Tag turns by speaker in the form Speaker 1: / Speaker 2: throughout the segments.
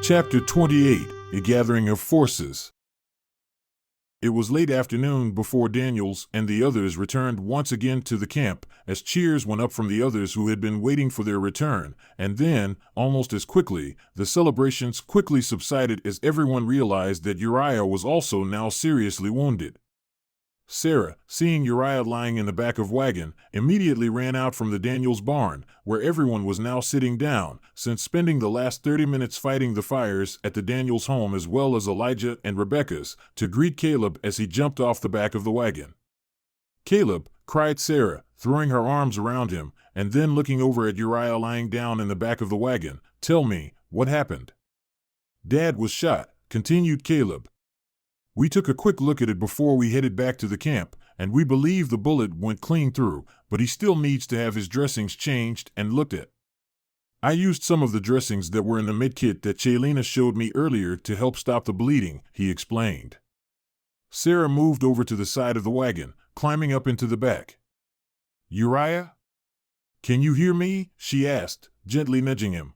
Speaker 1: Chapter 28, A Gathering of Forces. It was late afternoon before Daniels and the others returned once again to the camp, as cheers went up from the others who had been waiting for their return, and then, almost as quickly, the celebrations quickly subsided as everyone realized that Uriah was also now seriously wounded. Sarah, seeing Uriah lying in the back of wagon, immediately ran out from the Daniels barn, where everyone was now sitting down, since spending the last 30 minutes fighting the fires at the Daniels home as well as Elijah and Rebecca's, to greet Caleb as he jumped off the back of the wagon. "Caleb," cried Sarah, throwing her arms around him, and then looking over at Uriah lying down in the back of the wagon, "tell me, what happened?" "Dad was shot," continued Caleb. "We took a quick look at it before we headed back to the camp, and we believe the bullet went clean through, but he still needs to have his dressings changed and looked at. I used some of the dressings that were in the medkit that Chelina showed me earlier to help stop the bleeding," he explained. Sarah moved over to the side of the wagon, climbing up into the back. "Uriah? Can you hear me?" she asked, gently nudging him.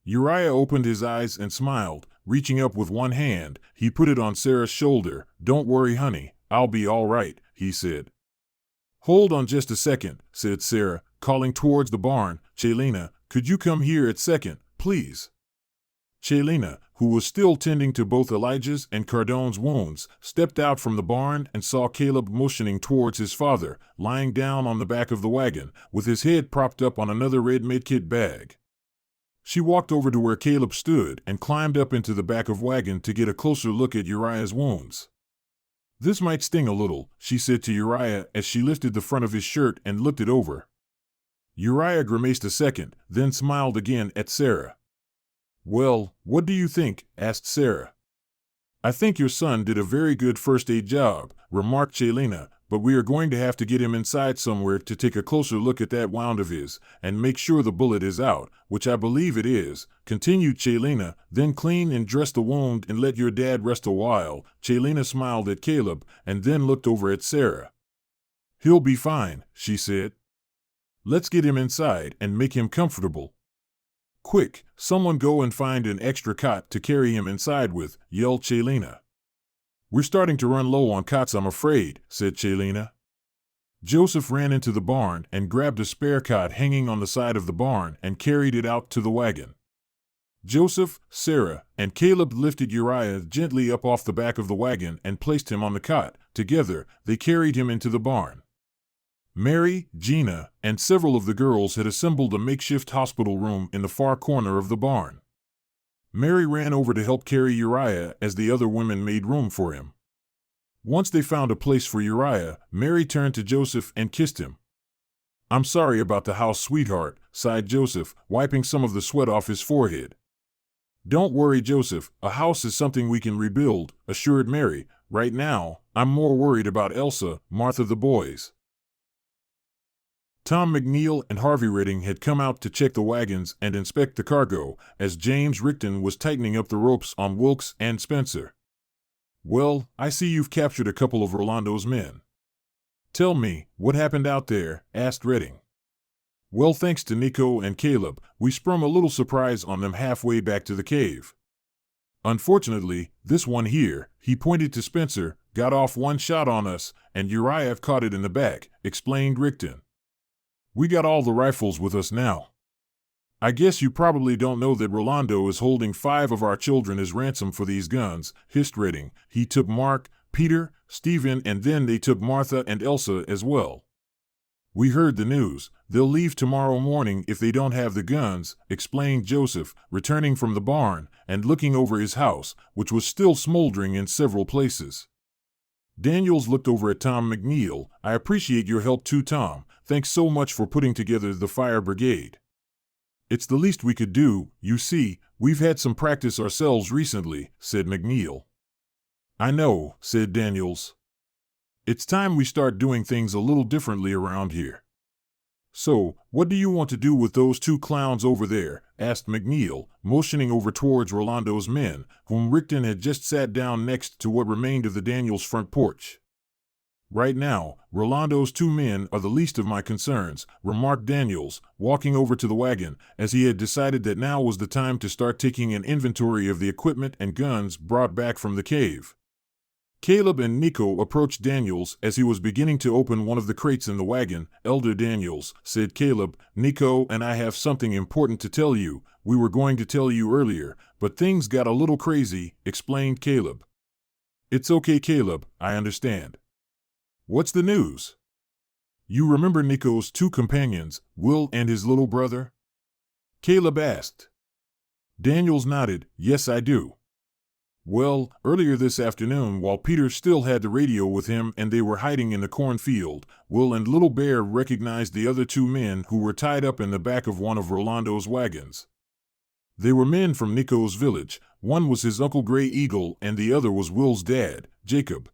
Speaker 1: Uriah opened his eyes and smiled. Reaching up with one hand, he put it on Sarah's shoulder. "Don't worry, honey, I'll be all right," he said. "Hold on just a second," said Sarah, calling towards the barn. "Chelina, could you come here a second, please?" Chelina, who was still tending to both Elijah's and Cardone's wounds, stepped out from the barn and saw Caleb motioning towards his father, lying down on the back of the wagon, with his head propped up on another red medkit bag. She walked over to where Caleb stood and climbed up into the back of wagon to get a closer look at Uriah's wounds. "This might sting a little," she said to Uriah as she lifted the front of his shirt and looked it over. Uriah grimaced a second, then smiled again at Sarah. "Well, what do you think?" asked Sarah. "I think your son did a very good first aid job," remarked Chelina, "but we are going to have to get him inside somewhere to take a closer look at that wound of his, and make sure the bullet is out, which I believe it is," continued Chelina. "Then clean and dress the wound and let your dad rest a while." Chelina smiled at Caleb, and then looked over at Sarah. "He'll be fine," she said. "Let's get him inside and make him comfortable." "Quick, someone go and find an extra cot to carry him inside with," yelled Chelina. "We're starting to run low on cots, I'm afraid," said Chelina. Joseph ran into the barn and grabbed a spare cot hanging on the side of the barn and carried it out to the wagon. Joseph, Sarah, and Caleb lifted Uriah gently up off the back of the wagon and placed him on the cot. Together, they carried him into the barn. Mary, Gina, and several of the girls had assembled a makeshift hospital room in the far corner of the barn. Mary ran over to help carry Uriah as the other women made room for him. Once they found a place for Uriah, Mary turned to Joseph and kissed him. "I'm sorry about the house, sweetheart," sighed Joseph, wiping some of the sweat off his forehead. "Don't worry, Joseph, a house is something we can rebuild," assured Mary. "Right now, I'm more worried about Elsa, Martha, the boys." Tom McNeil and Harvey Redding had come out to check the wagons and inspect the cargo, as James Rickton was tightening up the ropes on Wilkes and Spencer. "Well, I see you've captured a couple of Rolando's men. Tell me, what happened out there?" asked Redding. "Well, thanks to Nico and Caleb, we sprung a little surprise on them halfway back to the cave. Unfortunately, this one here," he pointed to Spencer, "got off one shot on us, and Uriah caught it in the back," explained Rickton. "We got all the rifles with us now. I guess you probably don't know that Rolando is holding 5 of our children as ransom for these guns," hissed Redding. "He took Mark, Peter, Stephen, and then they took Martha and Elsa as well." "We heard the news. They'll leave tomorrow morning if they don't have the guns," explained Joseph, returning from the barn and looking over his house, which was still smoldering in several places. Daniels looked over at Tom McNeil. "I appreciate your help too, Tom. Thanks so much for putting together the fire brigade. It's the least we could do. You see, we've had some practice ourselves recently," said McNeil. "I know," said Daniels. "It's time we start doing things a little differently around here." "So, what do you want to do with those 2 clowns over there?" asked McNeil, motioning over towards Rolando's men, whom Rickton had just sat down next to what remained of the Daniels' front porch. Right now, Rolando's 2 men are the least of my concerns, remarked Daniels, walking over to the wagon, as he had decided that now was the time to start taking an inventory of the equipment and guns brought back from the cave. Caleb and Nico approached Daniels as he was beginning to open one of the crates in the wagon. "Elder Daniels," said Caleb, "Nico and I have something important to tell you. We were going to tell you earlier, but things got a little crazy," explained Caleb. "It's okay, Caleb, I understand. What's the news?" "You remember Nico's 2 companions, Will and his little brother?" Caleb asked. Daniels nodded. "Yes, I do. Well, earlier this afternoon, while Peter still had the radio with him and they were hiding in the cornfield, Will and Little Bear recognized the other 2 men who were tied up in the back of one of Rolando's wagons. They were men from Nico's village. One was his Uncle Gray Eagle and the other was Will's dad, Jacob."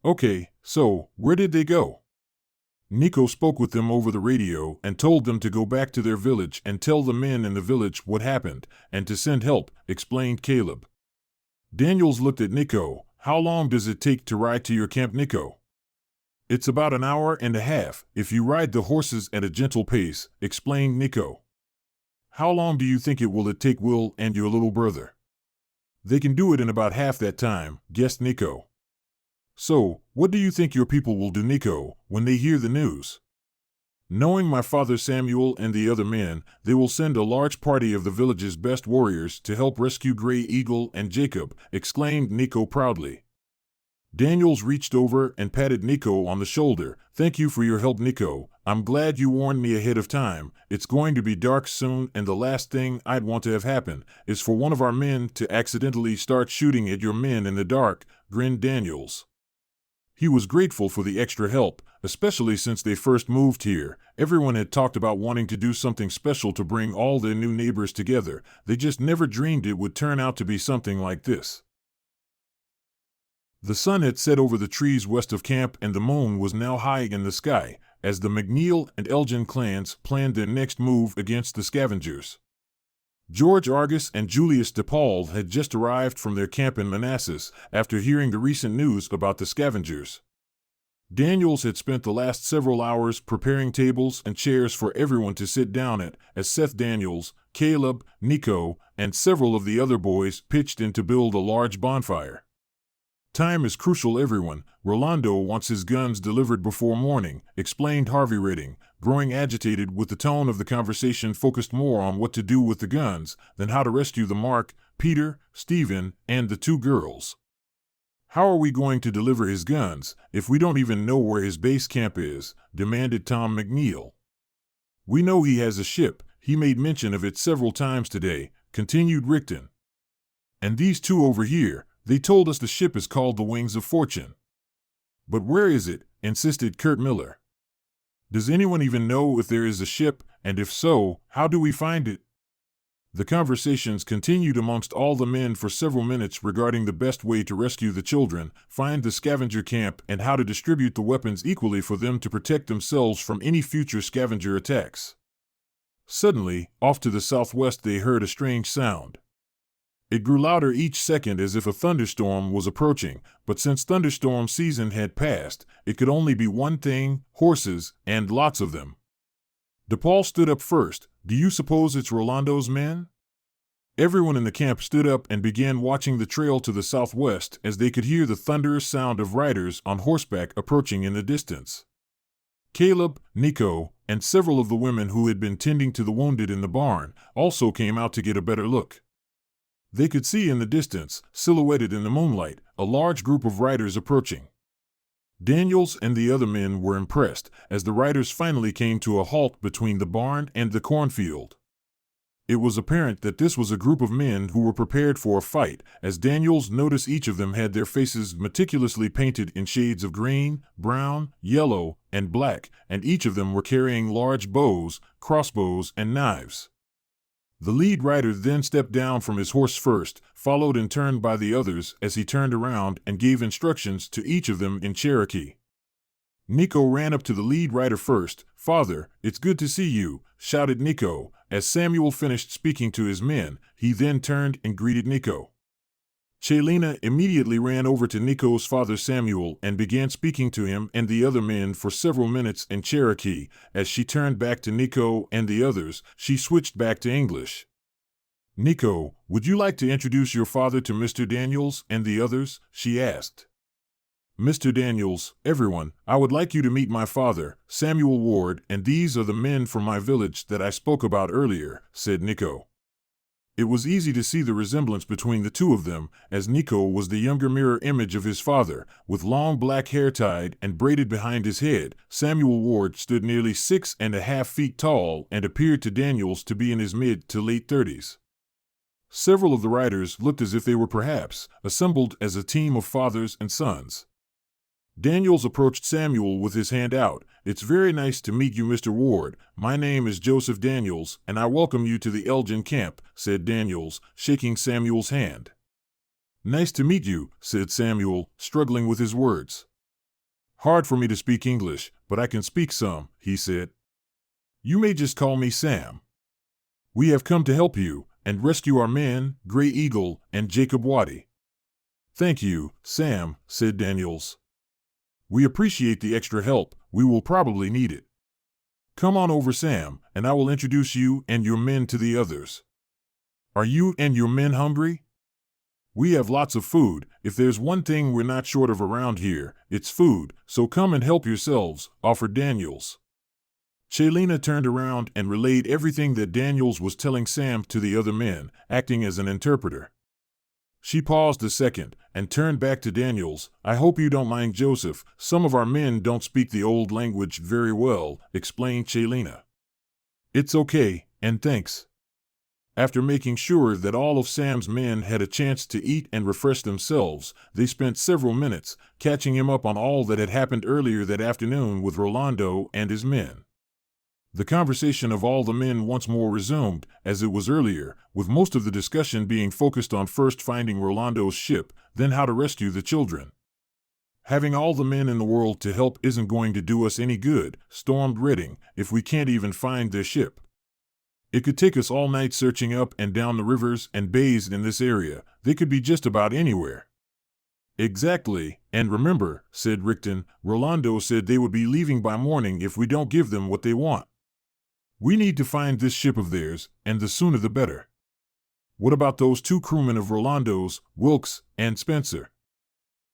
Speaker 1: "Okay, so where did they go?" "Nico spoke with them over the radio and told them to go back to their village and tell the men in the village what happened, and to send help," explained Caleb. Daniels looked at Nico. "How long does it take to ride to your camp, Nico?" "It's about an hour and a half, if you ride the horses at a gentle pace," explained Nico. "How long do you think it will take Will and your little brother?" "They can do it in about half that time," guessed Nico. "So, what do you think your people will do, Nico, when they hear the news?" "Knowing my father Samuel and the other men, they will send a large party of the village's best warriors to help rescue Gray Eagle and Jacob," exclaimed Nico proudly. Daniels reached over and patted Nico on the shoulder. "Thank you for your help, Nico. I'm glad you warned me ahead of time. It's going to be dark soon, and the last thing I'd want to have happen is for one of our men to accidentally start shooting at your men in the dark," grinned Daniels. He was grateful for the extra help, especially since they first moved here. Everyone had talked about wanting to do something special to bring all their new neighbors together. They just never dreamed it would turn out to be something like this. The sun had set over the trees west of camp and the moon was now high in the sky, as the McNeil and Elgin clans planned their next move against the scavengers. George Argus and Julius DePaul had just arrived from their camp in Manassas after hearing the recent news about the scavengers. Daniels had spent the last several hours preparing tables and chairs for everyone to sit down at, as Seth Daniels, Caleb, Nico, and several of the other boys pitched in to build a large bonfire. "Time is crucial, everyone. Rolando wants his guns delivered before morning," explained Harvey Redding, growing agitated with the tone of the conversation focused more on what to do with the guns than how to rescue the Mark, Peter, Stephen, and the 2 girls. "How are we going to deliver his guns if we don't even know where his base camp is?" demanded Tom McNeil. "We know he has a ship. He made mention of it several times today," continued Rickton. "And these 2 over here, they told us the ship is called the Wings of Fortune." "But where is it?" insisted Kurt Miller. "Does anyone even know if there is a ship, and if so, how do we find it?" The conversations continued amongst all the men for several minutes regarding the best way to rescue the children, find the scavenger camp, and how to distribute the weapons equally for them to protect themselves from any future scavenger attacks. Suddenly, off to the southwest they heard a strange sound. It grew louder each second as if a thunderstorm was approaching, but since thunderstorm season had passed, it could only be one thing: horses, and lots of them. DePaul stood up first. "Do you suppose it's Rolando's men?" Everyone in the camp stood up and began watching the trail to the southwest as they could hear the thunderous sound of riders on horseback approaching in the distance. Caleb, Nico, and several of the women who had been tending to the wounded in the barn also came out to get a better look. They could see in the distance, silhouetted in the moonlight, a large group of riders approaching. Daniels and the other men were impressed as the riders finally came to a halt between the barn and the cornfield. It was apparent that this was a group of men who were prepared for a fight, as Daniels noticed each of them had their faces meticulously painted in shades of green, brown, yellow, and black, and each of them were carrying large bows, crossbows, and knives. The lead rider then stepped down from his horse first, followed in turn by the others as he turned around and gave instructions to each of them in Cherokee. Nico ran up to the lead rider first. "Father, it's good to see you," shouted Nico. As Samuel finished speaking to his men, he then turned and greeted Nico. Chelina immediately ran over to Nico's father Samuel and began speaking to him and the other men for several minutes in Cherokee. As she turned back to Nico and the others, she switched back to English. "Nico, would you like to introduce your father to Mr. Daniels and the others?" she asked. "Mr. Daniels, everyone, I would like you to meet my father, Samuel Ward, and these are the men from my village that I spoke about earlier," said Nico. It was easy to see the resemblance between the two of them, as Nico was the younger mirror image of his father, with long black hair tied and braided behind his head. Samuel Ward stood nearly 6.5 feet tall and appeared to Daniels to be in his mid to late 30s. Several of the riders looked as if they were perhaps assembled as a team of fathers and sons. Daniels approached Samuel with his hand out. "It's very nice to meet you, Mr. Ward. My name is Joseph Daniels, and I welcome you to the Elgin camp," said Daniels, shaking Samuel's hand. "Nice to meet you," said Samuel, struggling with his words. "Hard for me to speak English, but I can speak some," he said. "You may just call me Sam. We have come to help you and rescue our men, Gray Eagle and Jacob Waddy." "Thank you, Sam," said Daniels. "We appreciate the extra help. We will probably need it. Come on over, Sam, and I will introduce you and your men to the others. Are you and your men hungry? We have lots of food. If there's one thing we're not short of around here, it's food, so come and help yourselves," offered Daniels. Chelina turned around and relayed everything that Daniels was telling Sam to the other men, acting as an interpreter. She paused a second and turned back to Daniels. "I hope you don't mind, Joseph. Some of our men don't speak the old language very well," explained Chelina. "It's okay, and thanks." After making sure that all of Sam's men had a chance to eat and refresh themselves, they spent several minutes catching him up on all that had happened earlier that afternoon with Rolando and his men. The conversation of all the men once more resumed, as it was earlier, with most of the discussion being focused on first finding Rolando's ship, then how to rescue the children. "Having all the men in the world to help isn't going to do us any good," stormed Redding, "if we can't even find their ship. It could take us all night searching up and down the rivers and bays in this area. They could be just about anywhere." "Exactly, and remember," said Rickton, "Rolando said they would be leaving by morning if we don't give them what they want. We need to find this ship of theirs, and the sooner the better." "What about those 2 crewmen of Rolando's, Wilkes and Spencer?"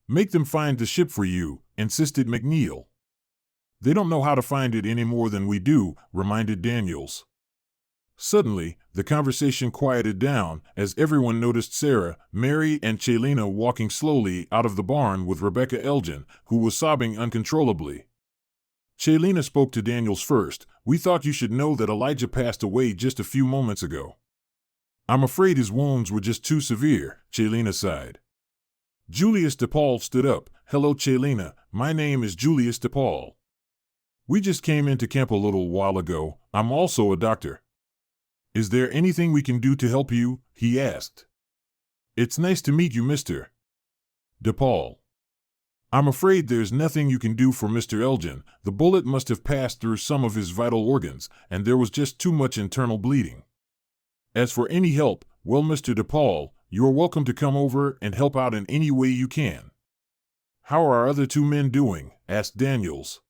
Speaker 1: "Make them find the ship for you," insisted McNeil. "They don't know how to find it any more than we do," reminded Daniels. Suddenly, the conversation quieted down as everyone noticed Sarah, Mary, and Chelina walking slowly out of the barn with Rebecca Elgin, who was sobbing uncontrollably. Chelina spoke to Daniels first. "We thought you should know that Elijah passed away just a few moments ago." "I'm afraid his wounds were just too severe," Chelina sighed. Julius DePaul stood up. "Hello, Chelina. My name is Julius DePaul. We just came into camp a little while ago. I'm also a doctor." "Is there anything we can do to help you?" he asked. "It's nice to meet you, Mr. DePaul. I'm afraid there's nothing you can do for Mr. Elgin. The bullet must have passed through some of his vital organs, and there was just too much internal bleeding. As for any help, well, Mr. DePaul, you are welcome to come over and help out in any way you can." "How are our other 2 men doing?" asked Daniels.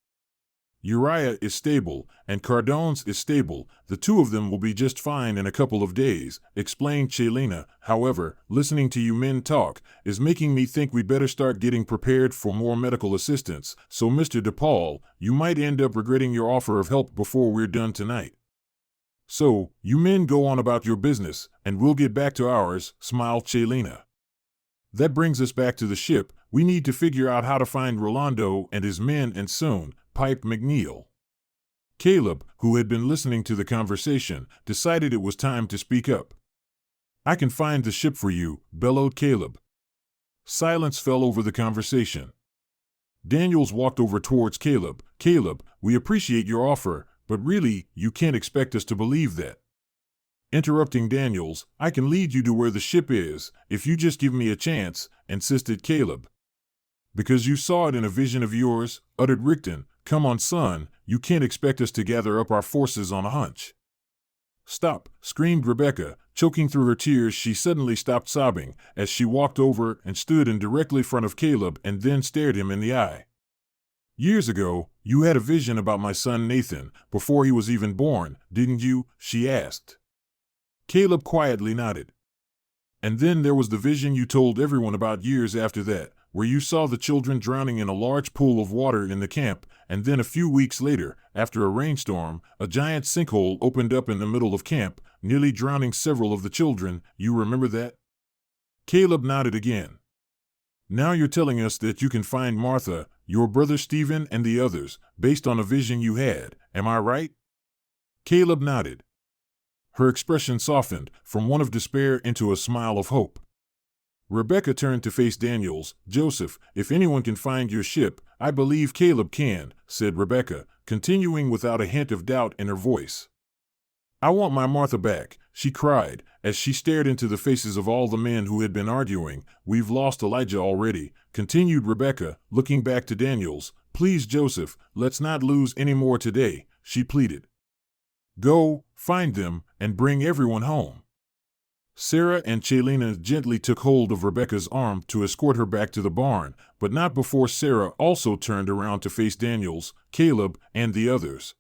Speaker 1: "Uriah is stable, and Cardones is stable. The 2 of them will be just fine in a couple of days," explained Chelina. "However, listening to you men talk is making me think we'd better start getting prepared for more medical assistance, so Mr. DePaul, you might end up regretting your offer of help before we're done tonight. So, you men go on about your business, and we'll get back to ours," smiled Chelina. "That brings us back to the ship. We need to figure out how to find Rolando and his men, and soon," piped McNeil. Caleb, who had been listening to the conversation, decided it was time to speak up. "I can find the ship for you," bellowed Caleb. Silence fell over the conversation. Daniels walked over towards Caleb. "Caleb, we appreciate your offer, but really, you can't expect us to believe that." Interrupting Daniels, "I can lead you to where the ship is, if you just give me a chance," insisted Caleb. "Because you saw it in a vision of yours," uttered Rickton. "Come on, son, you can't expect us to gather up our forces on a hunch." "Stop," screamed Rebecca. Choking through her tears, she suddenly stopped sobbing as she walked over and stood in directly front of Caleb and then stared him in the eye. "Years ago, you had a vision about my son Nathan, before he was even born, didn't you?" she asked. Caleb quietly nodded. "And then there was the vision you told everyone about years after that, where you saw the children drowning in a large pool of water in the camp, and then a few weeks later, after a rainstorm, a giant sinkhole opened up in the middle of camp, nearly drowning several of the children. You remember that?" Caleb nodded again. "Now you're telling us that you can find Martha, your brother Stephen, and the others, based on a vision you had, am I right?" Caleb nodded. Her expression softened from one of despair into a smile of hope. Rebecca turned to face Daniels. "Joseph, if anyone can find your ship, I believe Caleb can," said Rebecca, continuing without a hint of doubt in her voice. "I want my Martha back," she cried, as she stared into the faces of all the men who had been arguing. "We've lost Elijah already," continued Rebecca, looking back to Daniels. "Please, Joseph, let's not lose any more today," she pleaded. "Go, find them, and bring everyone home." Sarah and Chelina gently took hold of Rebecca's arm to escort her back to the barn, but not before Sarah also turned around to face Daniels, Caleb, and the others.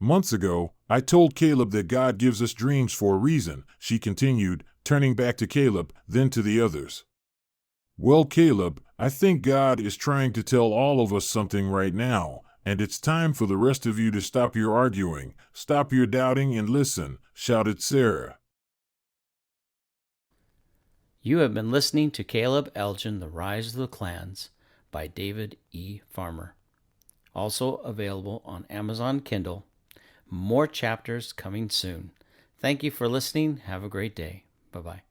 Speaker 1: "Months ago, I told Caleb that God gives us dreams for a reason," she continued, turning back to Caleb, then to the others. "Well, Caleb, I think God is trying to tell all of us something right now, and it's time for the rest of you to stop your arguing, stop your doubting, and listen," shouted Sarah.
Speaker 2: You have been listening to Caleb Elgin, The Rise of the Clans by David E. Farmer. Also available on Amazon Kindle. More chapters coming soon. Thank you for listening. Have a great day. Bye-bye.